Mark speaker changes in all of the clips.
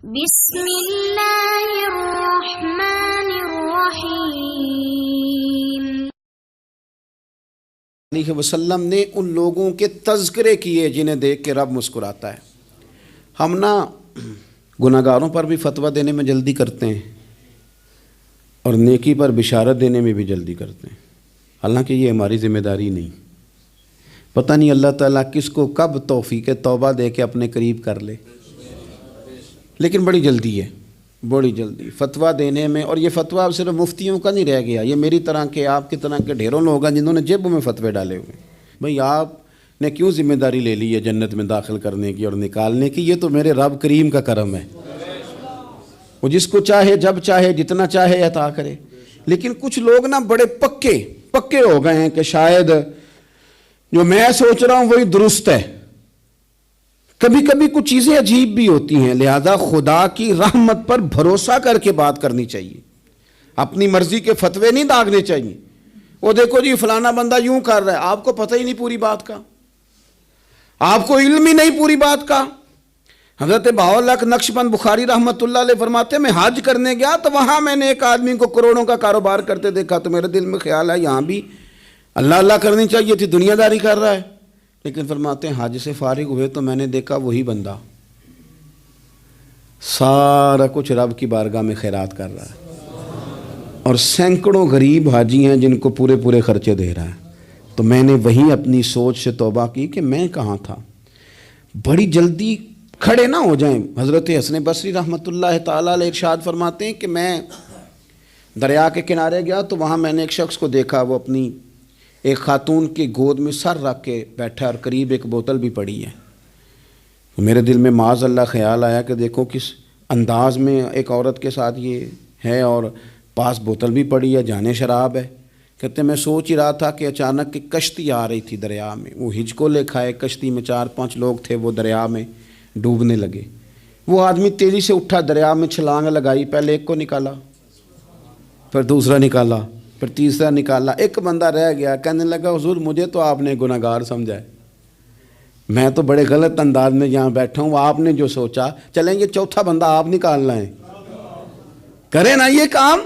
Speaker 1: بسم اللہ الرحمن الرحیم۔
Speaker 2: علیہ وسلم نے ان لوگوں کے تذکرے کیے جنہیں دیکھ کے رب مسکراتا ہے۔ ہم نا گناہگاروں پر بھی فتویٰ دینے میں جلدی کرتے ہیں اور نیکی پر بشارت دینے میں بھی جلدی کرتے ہیں، حالانکہ یہ ہماری ذمہ داری نہیں۔ پتہ نہیں اللہ تعالیٰ کس کو کب توفیق توبہ دے کے اپنے قریب کر لے، لیکن بڑی جلدی ہے، بڑی جلدی فتویٰ دینے میں۔ اور یہ فتویٰ اب صرف مفتیوں کا نہیں رہ گیا، یہ میری طرح کے آپ کی طرح کے ڈھیروں لوگ ہیں جنہوں نے جیبوں میں فتوے ڈالے ہوئے ہیں۔ بھئی آپ نے کیوں ذمہ داری لے لی ہے جنت میں داخل کرنے کی اور نکالنے کی؟ یہ تو میرے رب کریم کا کرم ہے، وہ جس کو چاہے جب چاہے جتنا چاہے عطا کرے۔ لیکن کچھ لوگ نا بڑے پکے ہو گئے ہیں کہ شاید جو میں سوچ رہا ہوں وہی درست ہے۔ کبھی کبھی کچھ چیزیں عجیب بھی ہوتی ہیں، لہذا خدا کی رحمت پر بھروسہ کر کے بات کرنی چاہیے، اپنی مرضی کے فتوے نہیں داغنے چاہیے۔ وہ دیکھو جی فلانا بندہ یوں کر رہا ہے، آپ کو پتہ ہی نہیں پوری بات کا، آپ کو علم ہی نہیں پوری بات کا۔ حضرت بہاءاللہ نقشبند بخاری رحمۃ اللہ علیہ فرماتے ہیں میں حج کرنے گیا تو وہاں میں نے ایک آدمی کو کروڑوں کا کاروبار کرتے دیکھا، تو میرے دل میں خیال ہے یہاں بھی اللہ اللہ کرنی چاہیے تھی، دنیا داری کر رہا ہے۔ لیکن فرماتے ہیں حج سے فارغ ہوئے تو میں نے دیکھا وہی بندہ سارا کچھ رب کی بارگاہ میں خیرات کر رہا ہے، اور سینکڑوں غریب حاجی ہیں جن کو پورے خرچے دے رہا ہے۔ تو میں نے وہی اپنی سوچ سے توبہ کی کہ میں کہاں تھا۔ بڑی جلدی کھڑے نہ ہو جائیں۔ حضرت حسن بصری رحمۃ اللہ تعالیٰ علیہ ارشاد فرماتے ہیں کہ میں دریا کے کنارے گیا تو وہاں میں نے ایک شخص کو دیکھا، وہ اپنی ایک خاتون کی گود میں سر رکھ کے بیٹھا اور قریب ایک بوتل بھی پڑی ہے۔ میرے دل میں معاذ اللہ خیال آیا کہ دیکھو کس انداز میں ایک عورت کے ساتھ یہ ہے، اور پاس بوتل بھی پڑی ہے، جانے شراب ہے۔ کہتے میں سوچ ہی رہا تھا کہ اچانک ایک کشتی آ رہی تھی دریا میں، وہ ہج کو لے کھائے، کشتی میں 4-5 لوگ تھے، وہ دریا میں ڈوبنے لگے۔ وہ آدمی تیزی سے اٹھا، دریا میں چھلانگ لگائی، پہلے ایک کو نکالا، پھر دوسرا نکالا، پھر تیسرا نکالا، ایک بندہ رہ گیا۔ کہنے لگا حضور مجھے تو آپ نے گناہگار سمجھا ہے، میں تو بڑے غلط انداز میں یہاں بیٹھا ہوں، آپ نے جو سوچا چلیں گے چوتھا بندہ آپ نکالنا ہے، کرے نا یہ کام،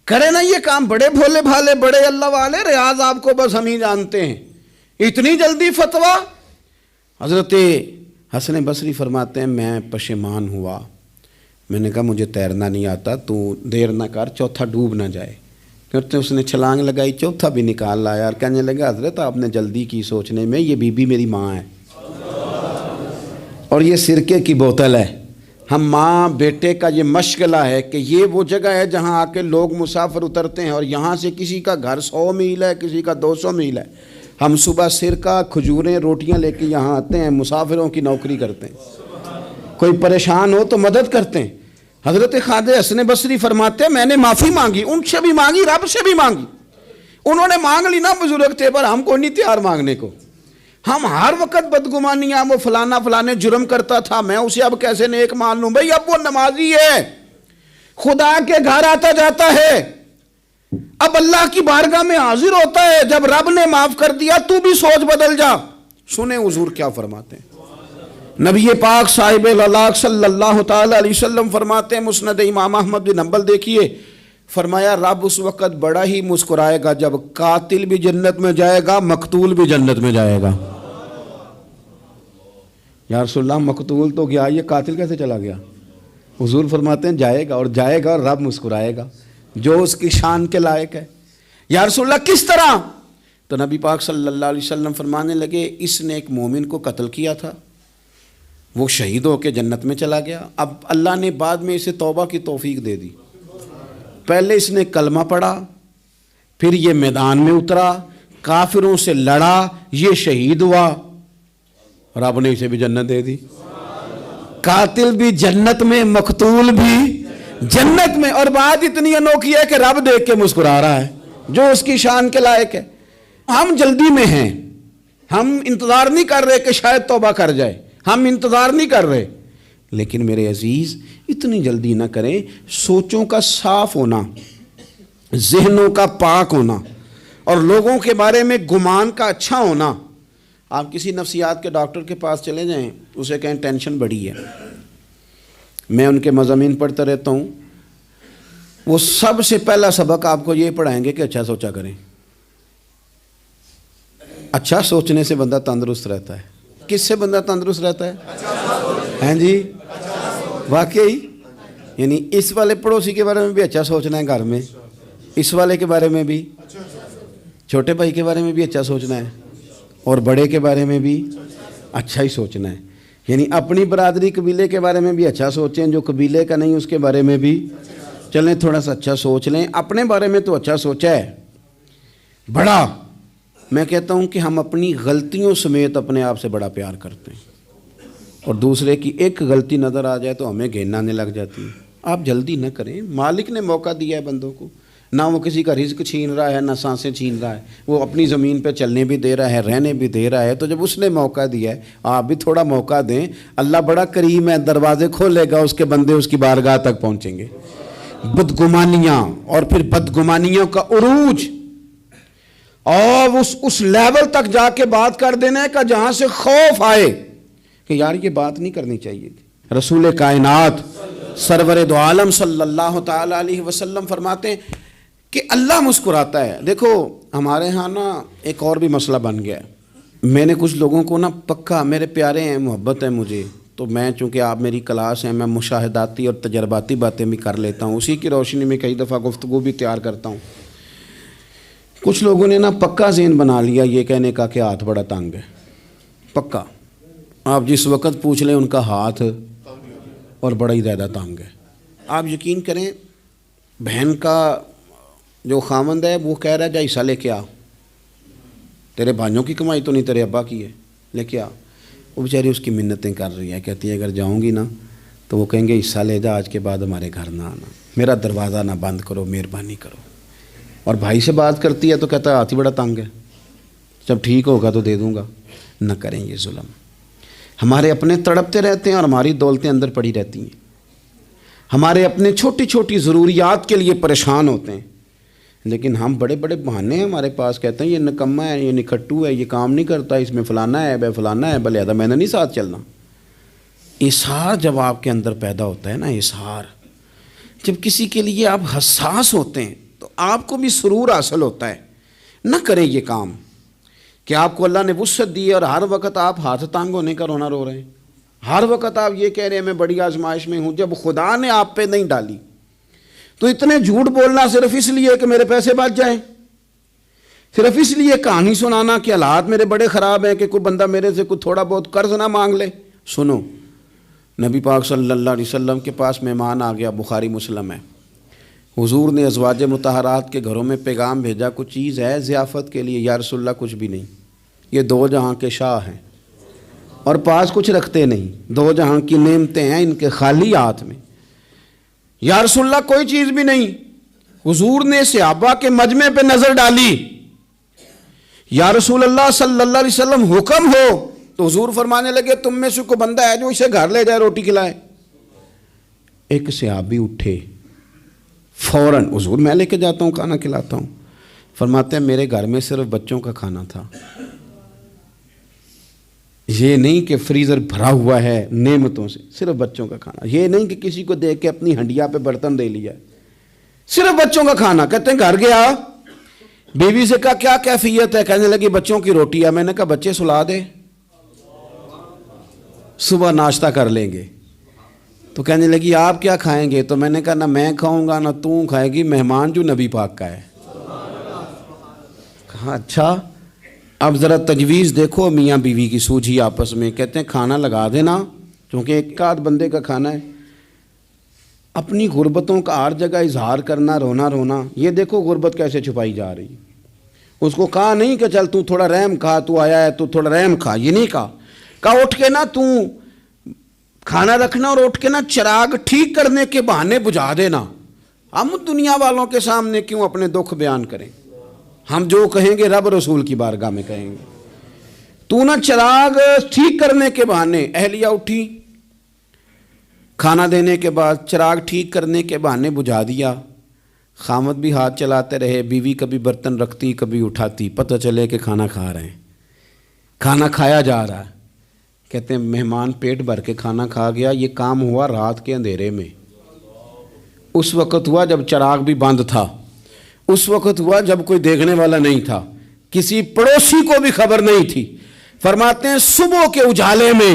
Speaker 2: کرے نا یہ کام۔ بڑے بھولے بھالے بڑے اللہ والے، ریاض آپ کو بس ہم ہی جانتے ہیں، اتنی جلدی فتویٰ۔ حضرت حسن بصری فرماتے ہیں میں پشیمان ہوا، میں نے کہا مجھے تیرنا نہیں آتا، تو دیر نہ کر چوتھا ڈوب نہ جائے۔ کرتے اس نے چھلانگ لگائی، چوتھا بھی نکال لایا، اور کہنے لگا حضرت آپ نے جلدی کی سوچنے میں، یہ بی بی میری ماں ہے اور یہ سرکے کی بوتل ہے۔ ہم ماں بیٹے کا یہ مشغلہ ہے کہ یہ وہ جگہ ہے جہاں آ کے لوگ مسافر اترتے ہیں، اور یہاں سے کسی کا گھر 100 میل ہے، کسی کا 200 میل ہے۔ ہم صبح سرکہ کھجوریں روٹیاں لے کے یہاں آتے ہیں، مسافروں کی نوکری کرتے ہیں، کوئی پریشان ہو تو مدد کرتے ہیں۔ حضرت خواجہ حسن بصری فرماتے ہیں میں نے معافی مانگی، ان سے بھی مانگی، رب سے بھی مانگی۔ انہوں نے مانگ لی نا بزرگ تھے، پر ہم کو نہیں تیار مانگنے کو۔ ہم ہر وقت بدگمانیاں، وہ فلانے جرم کرتا تھا، میں اسے اب کیسے نیک مان لوں؟ بھئی اب وہ نمازی ہے، خدا کے گھر آتا جاتا ہے، اب اللہ کی بارگاہ میں حاضر ہوتا ہے، جب رب نے معاف کر دیا تو بھی سوچ بدل جا۔ سنیں حضور کیا فرماتے ہیں۔ نبی پاک صاحب الاخلاق صلی اللہ تعالی علیہ وسلم فرماتے ہیں، مسند امام احمد بن حنبل دیکھیے، فرمایا رب اس وقت بڑا ہی مسکرائے گا جب قاتل بھی جنت میں جائے گا، مقتول بھی جنت میں جائے گا۔ یا رسول اللہ مقتول تو گیا، یہ قاتل کیسے چلا گیا؟ حضور فرماتے ہیں جائے گا، اور جائے گا اور رب مسکرائے گا جو اس کی شان کے لائق ہے۔ یا رسول اللہ کس طرح؟ تو نبی پاک صلی اللہ علیہ وسلم فرمانے لگے اس نے ایک مومن کو قتل کیا تھا، وہ شہید ہو کے جنت میں چلا گیا، اب اللہ نے بعد میں اسے توبہ کی توفیق دے دی۔ پہلے اس نے کلمہ پڑھا، پھر یہ میدان میں اترا، کافروں سے لڑا، یہ شہید ہوا، رب نے اسے بھی جنت دے دی۔ قاتل بھی جنت میں، مقتول بھی جنت میں، اور بات اتنی انوکھی ہے کہ رب دیکھ کے مسکرا رہا ہے جو اس کی شان کے لائق ہے۔ ہم جلدی میں ہیں، ہم انتظار نہیں کر رہے کہ شاید توبہ کر جائے، ہم انتظار نہیں کر رہے۔ لیکن میرے عزیز اتنی جلدی نہ کریں، سوچوں کا صاف ہونا، ذہنوں کا پاک ہونا، اور لوگوں کے بارے میں گمان کا اچھا ہونا۔ آپ کسی نفسیات کے ڈاکٹر کے پاس چلے جائیں، اسے کہیں ٹینشن بڑی ہے، میں ان کے مضامین پڑھتا رہتا ہوں، وہ سب سے پہلا سبق آپ کو یہ پڑھائیں گے کہ اچھا سوچا کریں۔ اچھا سوچنے سے بندہ تندرست رہتا ہے۔ کس سے بندہ تندرست رہتا ہے؟ ہیں جی، واقعی یعنی اس والے پڑوسی کے بارے میں بھی اچھا سوچنا ہے، گھر میں اس والے کے بارے میں بھی، چھوٹے بھائی کے بارے میں بھی اچھا سوچنا ہے، اور بڑے کے بارے میں بھی اچھا ہی سوچنا ہے۔ یعنی اپنی برادری قبیلے کے بارے میں بھی اچھا سوچیں، جو قبیلے کا نہیں اس کے بارے میں بھی چلیں تھوڑا سا اچھا سوچ لیں۔ اپنے بارے میں تو اچھا سوچا ہے بڑا، میں کہتا ہوں کہ ہم اپنی غلطیوں سمیت اپنے آپ سے بڑا پیار کرتے ہیں، اور دوسرے کی ایک غلطی نظر آ جائے تو ہمیں گھین آنے لگ جاتی ہے۔ آپ جلدی نہ کریں، مالک نے موقع دیا ہے بندوں کو، نہ وہ کسی کا رزق چھین رہا ہے، نہ سانسیں چھین رہا ہے، وہ اپنی زمین پہ چلنے بھی دے رہا ہے، رہنے بھی دے رہا ہے۔ تو جب اس نے موقع دیا ہے آپ بھی تھوڑا موقع دیں۔ اللہ بڑا کریم ہے، دروازے کھولے گا، اس کے بندے اس کی بارگاہ تک پہنچیں گے۔ بدگمانیاں اور پھر بدگمانیوں کا عروج، اور اس لیول تک جا کے بات کر دینے کا جہاں سے خوف آئے کہ یار یہ بات نہیں کرنی چاہیے تھی۔ رسول کائنات سرور دو عالم صلی اللہ تعالی علیہ وسلم فرماتے ہیں کہ اللہ مسکراتا ہے۔ دیکھو ہمارے ہاں نا ایک اور بھی مسئلہ بن گیا ہے۔ میں نے کچھ لوگوں کو نا پکا، میرے پیارے ہیں، محبت ہے مجھے، تو میں چونکہ آپ میری کلاس ہیں، میں مشاہداتی اور تجرباتی باتیں بھی کر لیتا ہوں، اسی کی روشنی میں کئی دفعہ گفتگو بھی تیار کرتا ہوں۔ کچھ لوگوں نے نا پکا ذہن بنا لیا یہ کہنے کا کہ ہاتھ بڑا تنگ ہے۔ پکا آپ جس وقت پوچھ لیں ان کا ہاتھ اور بڑا ہی زیادہ تنگ ہے۔ آپ یقین کریں، بہن کا جو خامند ہے وہ کہہ رہا ہے جا حصہ لے کے آ، تیرے بھائیوں کی کمائی تو نہیں، تیرے ابا کی ہے، لے کے آ۔ وہ بیچاری اس کی منتیں کر رہی ہے، کہتی ہے اگر جاؤں گی نا تو وہ کہیں گے حصہ لے جا، آج کے بعد ہمارے گھر نہ آنا، میرا دروازہ نہ بند کرو، مہربانی کرو۔ اور بھائی سے بات کرتی ہے تو کہتا ہے ہاتھ ہی بڑا تنگ ہے، جب ٹھیک ہوگا تو دے دوں گا۔ نہ کریں یہ ظلم۔ ہمارے اپنے تڑپتے رہتے ہیں اور ہماری دولتیں اندر پڑی رہتی ہیں، ہمارے اپنے چھوٹی چھوٹی ضروریات کے لیے پریشان ہوتے ہیں، لیکن ہم بڑے بڑے بہانے ہیں ہمارے پاس، کہتے ہیں یہ نکما ہے، یہ نکھٹو ہے، یہ کام نہیں کرتا، اس میں فلانا ہے، بے فلانا ہے، لہذا میں نے نہیں ساتھ چلنا۔ اظہار جب آپ کے اندر پیدا ہوتا ہے نا، اظہار جب کسی کے لیے آپ حساس ہوتے ہیں تو آپ کو بھی سرور حاصل ہوتا ہے۔ نہ کریں یہ کام کہ آپ کو اللہ نے وسعت دی ہے اور ہر وقت آپ ہاتھ تانگ ہونے کا رونا رو رہے ہیں، ہر وقت آپ یہ کہہ رہے ہیں میں بڑی آزمائش میں ہوں، جب خدا نے آپ پہ نہیں ڈالی تو اتنے جھوٹ بولنا صرف اس لیے کہ میرے پیسے بچ جائیں، صرف اس لیے کہانی سنانا کہ حالات میرے بڑے خراب ہیں کہ کوئی بندہ میرے سے کوئی تھوڑا بہت قرض نہ مانگ لے۔ سنو، نبی پاک صلی اللہ علیہ وسلم کے پاس مہمان آ گیا، بخاری مسلم ہے، حضور نے ازواج مطہرات کے گھروں میں پیغام بھیجا کچھ چیز ہے ضیافت کے لیے، یا رسول اللہ کچھ بھی نہیں، یہ دو جہاں کے شاہ ہیں اور پاس کچھ رکھتے نہیں، دو جہاں کی نعمتیں ہیں ان کے خالی ہاتھ میں، یا رسول اللہ کوئی چیز بھی نہیں۔ حضور نے صحابہ کے مجمع پہ نظر ڈالی، یا رسول اللہ صلی اللہ علیہ وسلم حکم ہو، تو حضور فرمانے لگے تم میں سے کوئی بندہ ہے جو اسے گھر لے جائے روٹی کھلائے۔ ایک صحابی اٹھے فوراً، حضور میں لے کے جاتا ہوں کھانا کھلاتا ہوں، فرماتے ہیں میرے گھر میں صرف بچوں کا کھانا تھا، یہ نہیں کہ فریزر بھرا ہوا ہے نعمتوں سے، صرف بچوں کا کھانا، یہ نہیں کہ کسی کو دیکھ کے اپنی ہنڈیا پہ برتن دے لیا، صرف بچوں کا کھانا۔ کہتے ہیں گھر گیا، بیوی سے کہا کیا کیفیت ہے، کہنے لگی بچوں کی روٹی ہے۔ میں نے کہا بچے سلا دے، صبح ناشتہ کر لیں گے۔ تو کہنے لگی آپ کیا کھائیں گے؟ تو میں نے کہا نہ میں کھاؤں گا نہ تو کھائے گی، مہمان جو نبی پاک کا ہے۔ کہا اچھا، اب ذرا تجویز دیکھو میاں بیوی کی سوجھی آپس میں۔ کہتے ہیں کھانا لگا دینا، چونکہ ایک آدھ بندے کا کھانا ہے۔ اپنی غربتوں کا ہر جگہ اظہار کرنا، رونا رونا، یہ دیکھو غربت کیسے چھپائی جا رہی۔ اس کو کہا نہیں کہ چل تو تھوڑا رحم کھا، تو آیا ہے تو تھوڑا رحم کھا، یہ نہیں کہا۔ کہا اٹھ کے نا تو کھانا رکھنا اور اٹھ کے نا چراغ ٹھیک کرنے کے بہانے بجھا دینا۔ ہم دنیا والوں کے سامنے کیوں اپنے دکھ بیان کریں؟ ہم جو کہیں گے رب رسول کی بارگاہ میں کہیں گے۔ تو نا چراغ ٹھیک کرنے کے بہانے، اہلیہ اٹھی، کھانا دینے کے بعد چراغ ٹھیک کرنے کے بہانے بجھا دیا۔ خامد بھی ہاتھ چلاتے رہے، بیوی کبھی برتن رکھتی کبھی اٹھاتی، پتہ چلے کہ کھانا کھا رہے ہیں، کھانا کھایا جا رہا ہے۔ کہتے ہیں مہمان پیٹ بھر کے کھانا کھا گیا، یہ کام ہوا رات کے اندھیرے میں، اس وقت ہوا جب چراغ بھی بند تھا، اس وقت ہوا جب کوئی دیکھنے والا نہیں تھا، کسی پڑوسی کو بھی خبر نہیں تھی۔ فرماتے ہیں صبح کے اجالے میں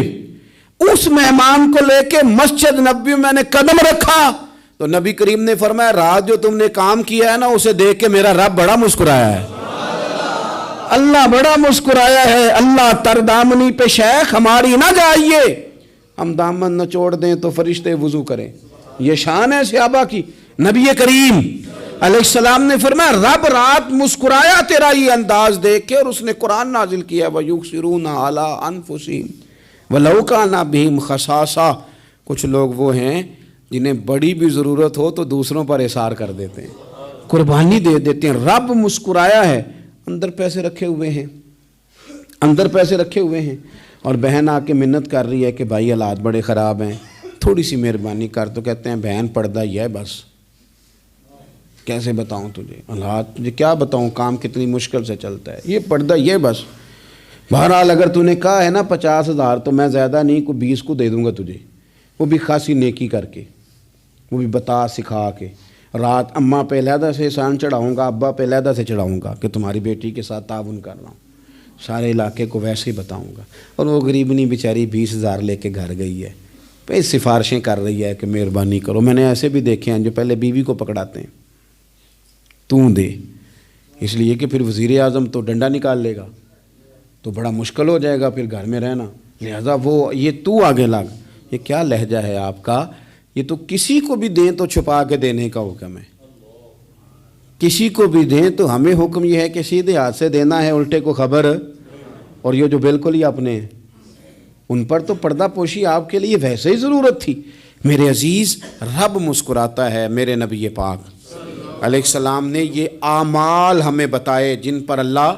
Speaker 2: اس مہمان کو لے کے مسجد نبوی میں نے قدم رکھا تو نبی کریم نے فرمایا رات جو تم نے کام کیا ہے نا اسے دیکھ کے میرا رب بڑا مسکرایا ہے، اللہ بڑا مسکرایا ہے۔ اللہ تردامنی پہ شیخ ہماری نہ جائیے، ہم دامن نہ چھوڑ دیں تو فرشتے وضو کریں، یہ شان ہے صحابہ کی۔ نبی کریم علیہ السلام نے فرمایا رب رات مسکرایا تیرا یہ انداز دیکھ کے، اور اس نے قرآن نازل کیا وَيُؤْثِرُونَ عَلَىٰ أَنفُسِهِمْ وَلَوْ كَانَ بِهِمْ خَصَاصَةٌ۔ کچھ لوگ وہ ہیں جنہیں بڑی بھی ضرورت ہو تو دوسروں پر اثار کر دیتے ہیں، قربانی دے دیتے ہیں۔ رب مسکرایا ہے، اندر پیسے رکھے ہوئے ہیں، اندر پیسے رکھے ہوئے ہیں، اور بہن آ کے منت کر رہی ہے کہ بھائی حالات بڑے خراب ہیں، تھوڑی سی مہربانی کر، تو کہتے ہیں بہن پردہ ہی ہے بس، کیسے بتاؤں تجھے حالات، تجھے کیا بتاؤں کام کتنی مشکل سے چلتا ہے، یہ پردہ یہ بس۔ بہرحال اگر تو نے کہا ہے نا 50,000 تو میں زیادہ نہیں کوئی 20 کو دے دوں گا تجھے، وہ بھی خاصی نیکی کر کے، وہ بھی بتا سکھا کے۔ رات اماں پہ علیحدہ سے احسان چڑھاؤں گا، ابا پہ علیحدہ سے چڑھاؤں گا کہ تمہاری بیٹی کے ساتھ تعاون کر رہا ہوں، سارے علاقے کو ویسے ہی بتاؤں گا۔ اور وہ غریبنی بیچاری 20,000 لے کے گھر گئی ہے، پہ سفارشیں کر رہی ہے کہ مہربانی کرو۔ میں نے ایسے بھی دیکھے ہیں جو پہلے بیوی کو پکڑاتے ہیں تو دے، اس لیے کہ پھر وزیر اعظم تو ڈنڈا نکال لے گا تو بڑا مشکل ہو جائے گا پھر گھر میں رہنا، لہذا وہ یہ تو آگے لگ۔ یہ کیا لہجہ ہے آپ کا؟ یہ تو کسی کو بھی دیں تو چھپا کے دینے کا حکم ہے، کسی کو بھی دیں تو ہمیں حکم یہ ہے کہ سیدھے ہاتھ سے دینا ہے، الٹے کو خبر۔ اور یہ جو بالکل ہی اپنے ہیں ان پر تو پردہ پوشی آپ کے لیے ویسے ہی ضرورت تھی۔ میرے عزیز رب مسکراتا ہے۔ میرے نبی پاک علیہ السلام نے یہ اعمال ہمیں بتائے جن پر اللہ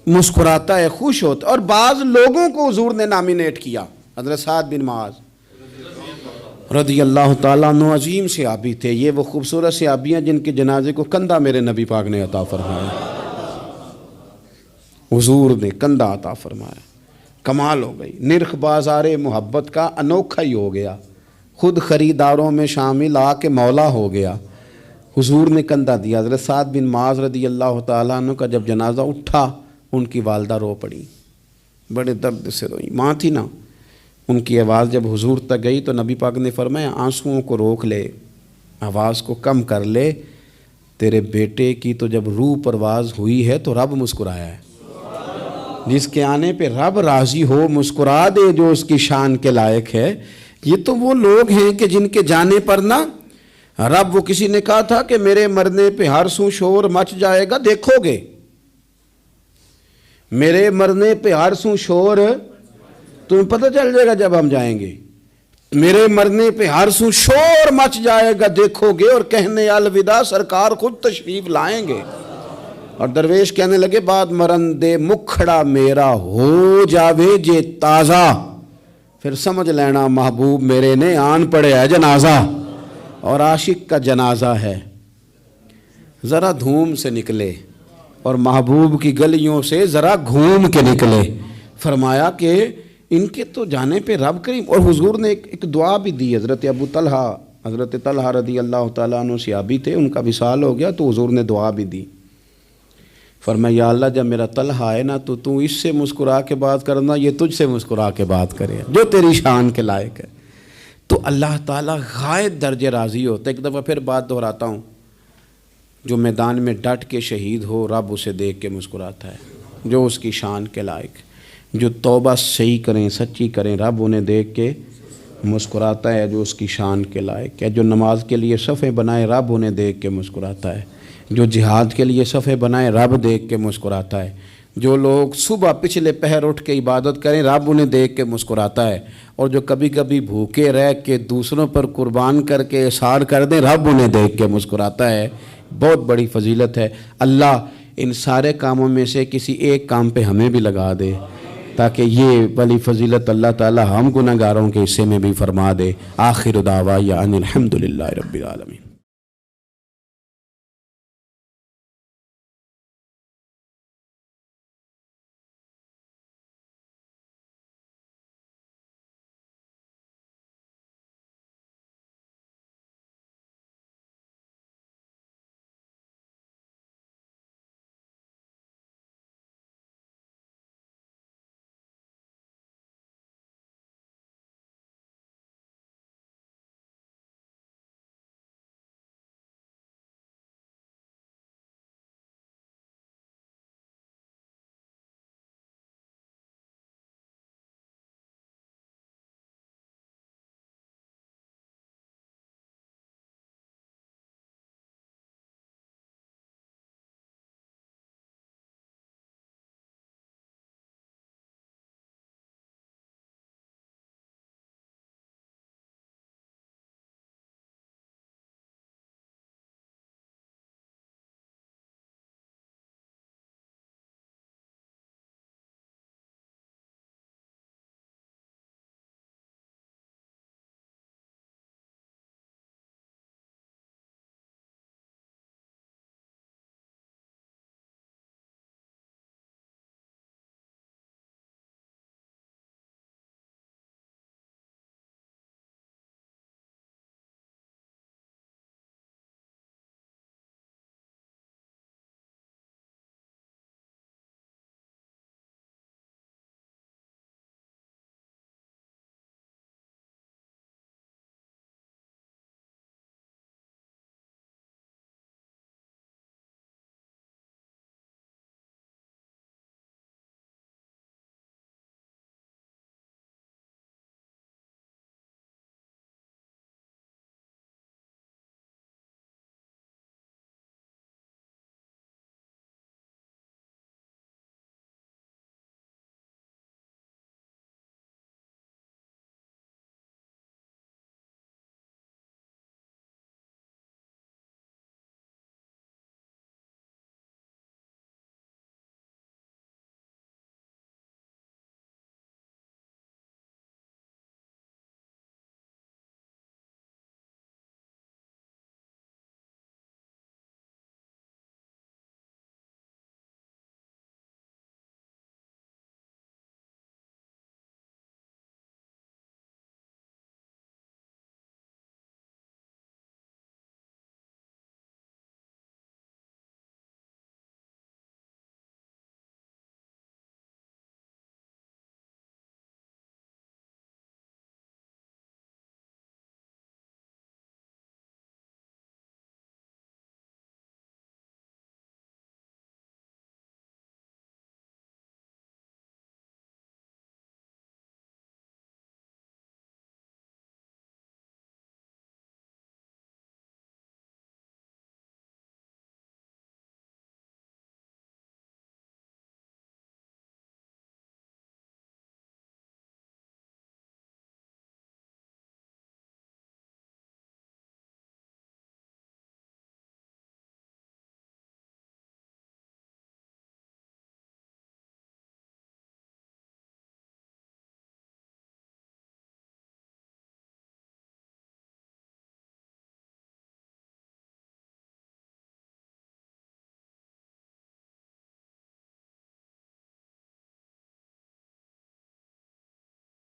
Speaker 2: مسکراتا ہے، خوش ہوتا ہے۔ اور بعض لوگوں کو حضور نے نامینیٹ کیا، حضرت سعد بن معاذ رضی اللہ تعالیٰ عنہ عظیم صحابی تھے۔ یہ وہ خوبصورت صحابیاں جن کے جنازے کو کندھا میرے نبی پاک نے عطا فرمایا، حضور نے کندھا عطا فرمایا۔ کمال ہو گئی، نرخ بازار محبت کا انوکھا ہی ہو گیا، خود خریداروں میں شامل آ کے مولا ہو گیا۔ حضور نے کندھا دیا۔ حضرت سعد بن معاذ رضی اللہ تعالیٰ عنہ کا جب جنازہ اٹھا، ان کی والدہ رو پڑی، بڑے درد سے روئی، ماں تھی نا۔ ان کی آواز جب حضور تک گئی تو نبی پاک نے فرمایا آنسوؤں کو روک لے، آواز کو کم کر لے، تیرے بیٹے کی تو جب روح پرواز ہوئی ہے تو رب مسکرایا ہے۔ جس کے آنے پہ رب راضی ہو مسکرا دے جو اس کی شان کے لائق ہے۔ یہ تو وہ لوگ ہیں کہ جن کے جانے پر نا رب، وہ کسی نے کہا تھا کہ میرے مرنے پہ ہر سو شور مچ جائے گا، دیکھو گے میرے مرنے پہ ہر سو شور، تمہیں پتہ چل جائے گا جب ہم جائیں گے، میرے مرنے پہ ہر سو شور مچ جائے گا دیکھو گے، اور کہنے الوداع سرکار خود تشریف لائیں گے۔ اور درویش کہنے لگے بعد مرندے مکھڑا میرا ہو جاوے جے تازہ، پھر سمجھ لینا محبوب میرے نے آن پڑے ہے جنازہ، اور عاشق کا جنازہ ہے ذرا دھوم سے نکلے اور محبوب کی گلیوں سے ذرا گھوم کے نکلے۔ فرمایا کہ ان کے تو جانے پہ رب کریم، اور حضور نے ایک دعا بھی دی۔ حضرت ابو طلحہ، حضرت طلحہ رضی اللہ تعالیٰ عنہ صحابی تھے، ان کا وصال ہو گیا تو حضور نے دعا بھی دی۔ فرمایا یا اللہ جب میرا طلحہ ہے نا تو اس سے مسکرا کے بات کرنا، یہ تجھ سے مسکرا کے بات کرے جو تیری شان کے لائق ہے۔ تو اللہ تعالیٰ غائب درجے راضی ہوتا ہے۔ ایک دفعہ پھر بات دہراتا ہوں، جو میدان میں ڈٹ کے شہید ہو رب اسے دیکھ کے مسکراتا ہے جو اس کی شان کے لائق۔ جو توبہ صحیح کریں، سچی کریں، رب انہیں دیکھ کے مسکراتا ہے جو اس کی شان کے لائق ہے۔ جو نماز کے لیے صفیں بنائے رب انہیں دیکھ کے مسکراتا ہے۔ جو جہاد کے لیے صفیں بنائے رب دیکھ کے مسکراتا ہے۔ جو لوگ صبح پچھلے پہر اٹھ کے عبادت کریں رب انہیں دیکھ کے مسکراتا ہے۔ اور جو کبھی کبھی بھوکے رہ کے دوسروں پر قربان کر کے احسان کر دیں رب انہیں دیکھ کے مسکراتا ہے۔ بہت بڑی فضیلت ہے۔ اللہ ان سارے کاموں میں سے کسی ایک کام پہ ہمیں بھی لگا دے تاکہ یہ بڑی فضیلت اللہ تعالی ہم گناہگاروں کے حصے میں بھی فرما دے۔ آخر دعوانا ان الحمد للہ رب العالمین۔